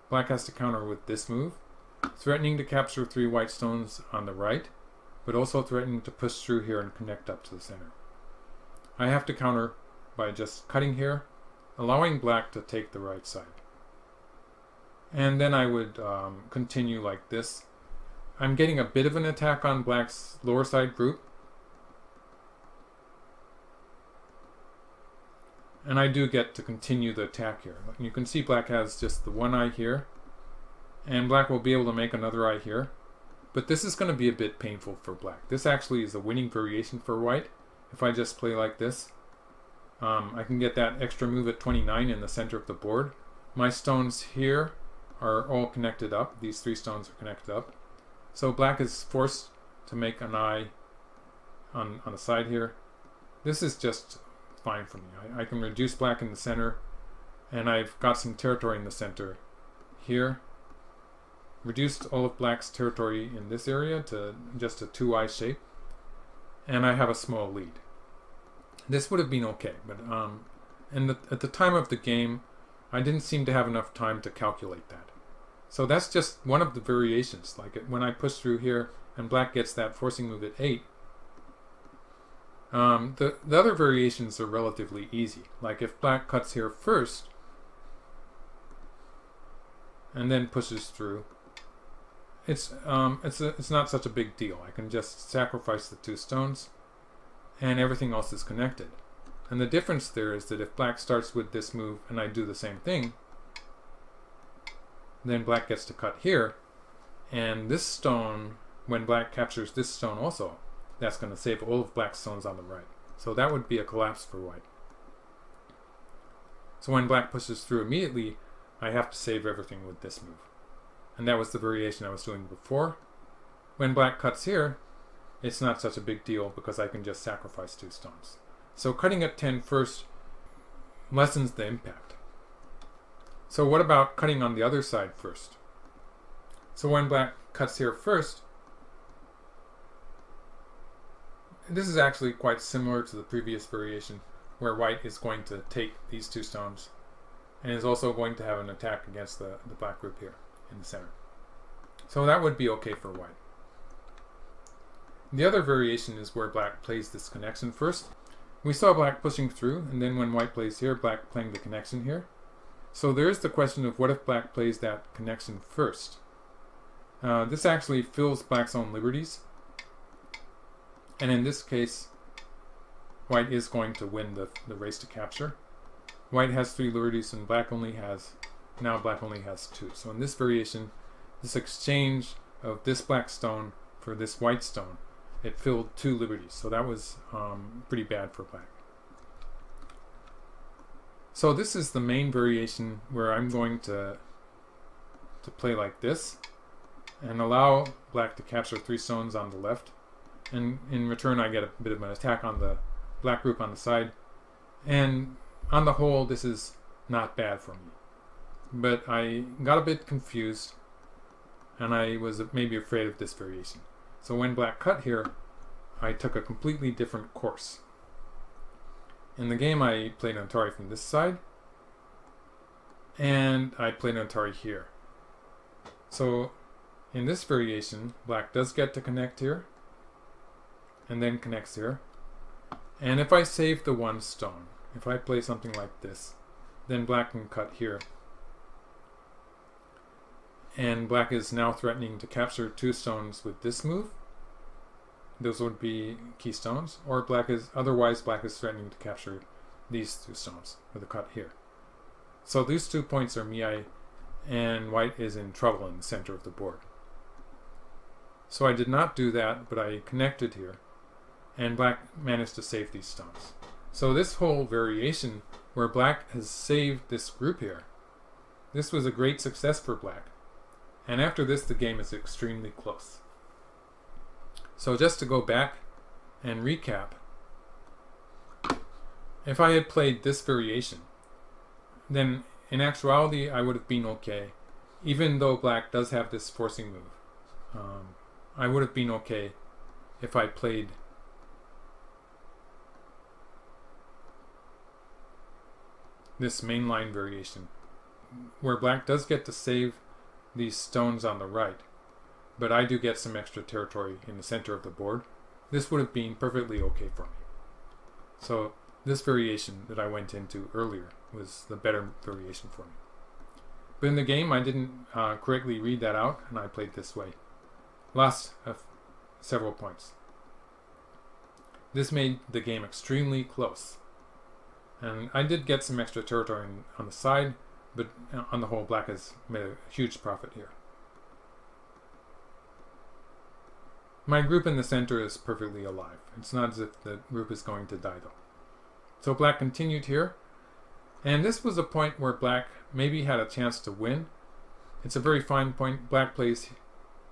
A: Black has to counter with this move, threatening to capture 3 white stones on the right, but also threatening to push through here and connect up to the center. I have to counter by just cutting here, allowing black to take the right side. And then I would continue like this. I'm getting a bit of an attack on black's lower side group. And I do get to continue the attack here. You can see black has just the 1 eye here. And black will be able to make another eye here. But this is going to be a bit painful for black. This actually is a winning variation for white. If I just play like this, I can get that extra move at 29 in the center of the board. My stones here are all connected up. These 3 stones are connected up. So black is forced to make an eye on the side here. This is just fine for me. I can reduce black in the center, and I've got some territory in the center here. Reduced all of black's territory in this area to just a 2-eye shape, and I have a small lead. This would have been okay, but at the time of the game, I didn't seem to have enough time to calculate that. So that's just one of the variations. Like when I push through here and black gets that forcing move at 8, the other variations are relatively easy. Like if black cuts here first and then pushes through, it's not such a big deal. I can just sacrifice the 2 stones and everything else is connected. And the difference there is that if black starts with this move and I do the same thing, then black gets to cut here, and this stone, when black captures this stone also, that's going to save all of black's stones on the right. So that would be a collapse for white. So when black pushes through immediately, I have to save everything with this move. And that was the variation I was doing before. When black cuts here, it's not such a big deal because I can just sacrifice 2 stones. So cutting at 10 first lessens the impact. So what about cutting on the other side first? So when black cuts here first, this is actually quite similar to the previous variation, where white is going to take these two stones and is also going to have an attack against the black group here in the center. So that would be okay for white. The other variation is where black plays this connection first. We saw black pushing through, and then when white plays here, black playing the connection here. So there's the question of what if black plays that connection first? This actually fills black's own liberties. And in this case, white is going to win the race to capture. White has 3 liberties and black only has 2. So in this variation, this exchange of this black stone for this white stone, it filled 2 liberties. So that was pretty bad for black. So this is the main variation where I'm going to play like this and allow black to capture 3 stones on the left. And in return I get a bit of an attack on the black group on the side. And on the whole, this is not bad for me. But I got a bit confused and I was maybe afraid of this variation. So when black cut here, I took a completely different course. In the game I played an Atari from this side, and I played an Atari here. So in this variation, black does get to connect here, and then connects here. And if I save the 1 stone, if I play something like this, then black can cut here. And black is now threatening to capture 2 stones with this move. Those would be key stones. Or otherwise black is threatening to capture these 2 stones with a cut here. So these 2 points are Miyai, and white is in trouble in the center of the board. So I did not do that, but I connected here, and black managed to save these stones. So this whole variation where black has saved this group here, this was a great success for black. And after this, the game is extremely close. So just to go back and recap, if I had played this variation, then in actuality I would have been okay, even though black does have this forcing move. I would have been okay if I played this mainline variation, where black does get to save these stones on the right, but I do get some extra territory in the center of the board. This would have been perfectly okay for me. So this variation that I went into earlier was the better variation for me. But in the game I didn't correctly read that out, and I played this way. Lost several points. This made the game extremely close. And I did get some extra territory on the side, but on the whole, black has made a huge profit here. My group in the center is perfectly alive. It's not as if the group is going to die though. So black continued here, and this was a point where black maybe had a chance to win. It's a very fine point.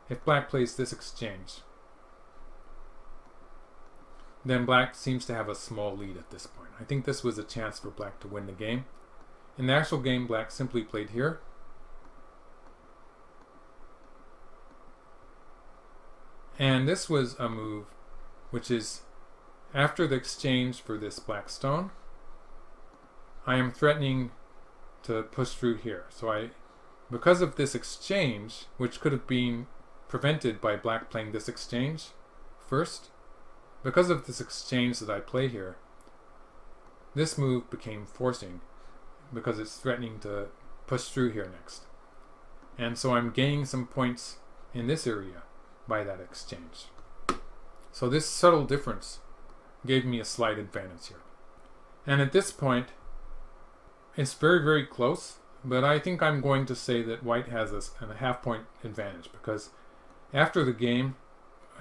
A: If black plays this exchange, then black seems to have a small lead at this point. I think this was a chance for black to win the game. In the actual game, black simply played here. And this was a move which is after the exchange for this black stone, I am threatening to push through here. So because of this exchange, which could have been prevented by black playing this exchange first, because of this exchange that I play here, this move became forcing because it's threatening to push through here next. And so I'm gaining some points in this area by that exchange. So this subtle difference gave me a slight advantage here. And at this point, it's very, very close, but I think I'm going to say that white has a half-point advantage, because after the game,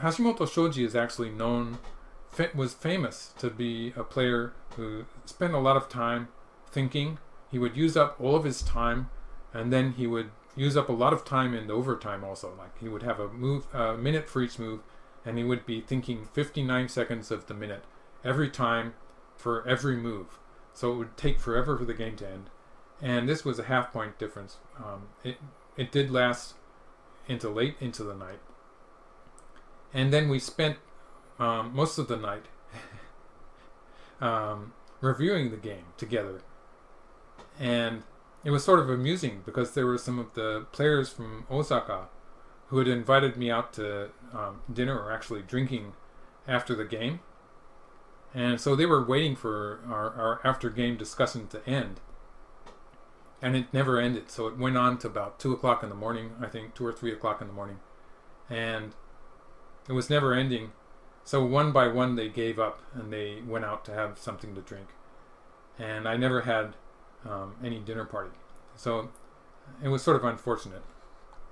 A: Hashimoto Shoji is actually was famous to be a player who spent a lot of time thinking. He would use up all of his time, and then he would use up a lot of time in overtime also. Like he would have a minute for each move, and he would be thinking 59 seconds of the minute every time for every move. So it would take forever for the game to end. and this was a half-point difference. It did last into late into the night, and then we spent most of the night reviewing the game together, and it was sort of amusing because there were some of the players from Osaka who had invited me out to dinner, or actually drinking, after the game. And so they were waiting for our after-game discussion to end. And it never ended. So it went on to about 2 o'clock in the morning, I think, 2 or 3 o'clock in the morning. And it was never ending. So one by one they gave up and they went out to have something to drink. And I never had any dinner party. So it was sort of unfortunate.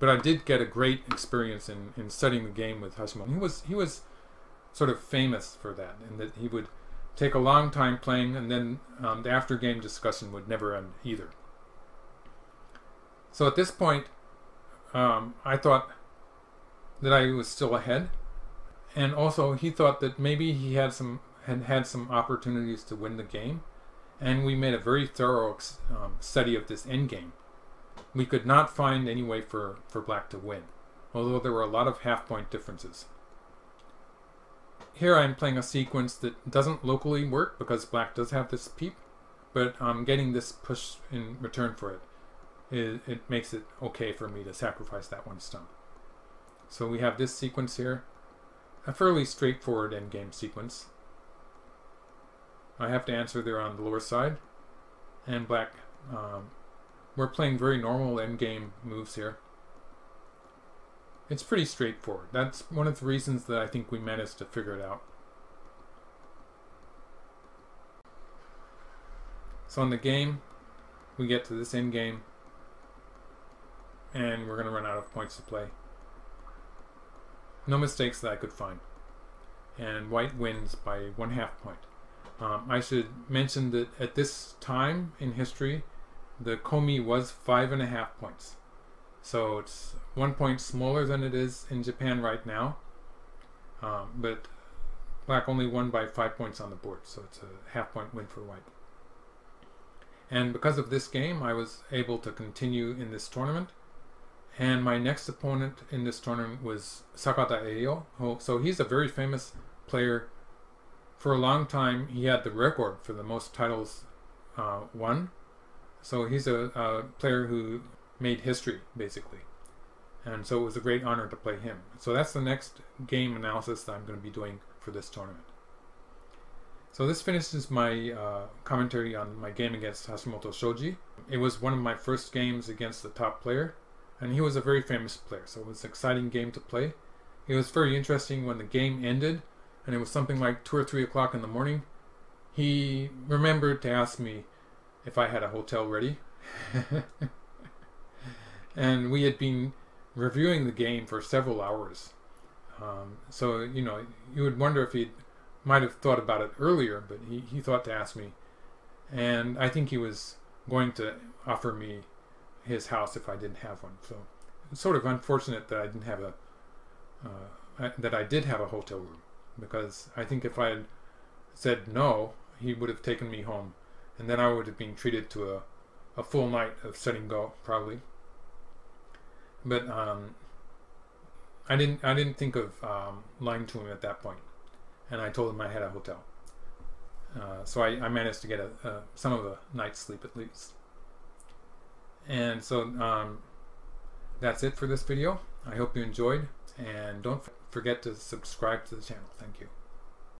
A: But I did get a great experience in studying the game with Hashimoto. He was sort of famous for that, in that he would take a long time playing, and then the after-game discussion would never end either. So at this point, I thought that I was still ahead, and also he thought that maybe he had some opportunities to win the game, and we made a very thorough study of this endgame. We could not find any way for black to win, although there were a lot of half-point differences. Here I'm playing a sequence that doesn't locally work because black does have this peep, but getting this push in return for it makes it okay for me to sacrifice that one stump. So we have this sequence here, a fairly straightforward endgame sequence. I have to answer there on the lower side, and black, we're playing very normal endgame moves here. It's pretty straightforward. That's one of the reasons that I think we managed to figure it out. So in the game, we get to this endgame, and we're going to run out of points to play. No mistakes that I could find. And white wins by 1/2 point. I should mention that at this time in history, the komi was 5.5 points. So it's 1 point smaller than it is in Japan right now. But black only won by 5 points on the board, so it's a 1/2 point win for white. And because of this game, I was able to continue in this tournament. And my next opponent in this tournament was Sakata Eio. So he's a very famous player. For a long time, he had the record for the most titles won. So he's a player who made history, basically. And so it was a great honor to play him. So that's the next game analysis that I'm going to be doing for this tournament. So this finishes my commentary on my game against Hashimoto Shoji. It was one of my first games against the top player, and he was a very famous player, so it was an exciting game to play. It was very interesting when the game ended, and it was something like 2 or 3 o'clock in the morning. He remembered to ask me if I had a hotel ready. And we had been reviewing the game for several hours. So, you know, you would wonder if he might have thought about it earlier, but he thought to ask me. And I think he was going to offer me his house if I didn't have one. So it's sort of unfortunate that I didn't have that I did have a hotel room, because I think if I had said no, he would have taken me home, and then I would have been treated to a full night of setting go, probably. But I didn't think of lying to him at that point, and I told him I had a hotel. So I managed to get some of a night's sleep at least. And so that's it for this video. I hope you enjoyed, and don't forget to subscribe to the channel. Thank you.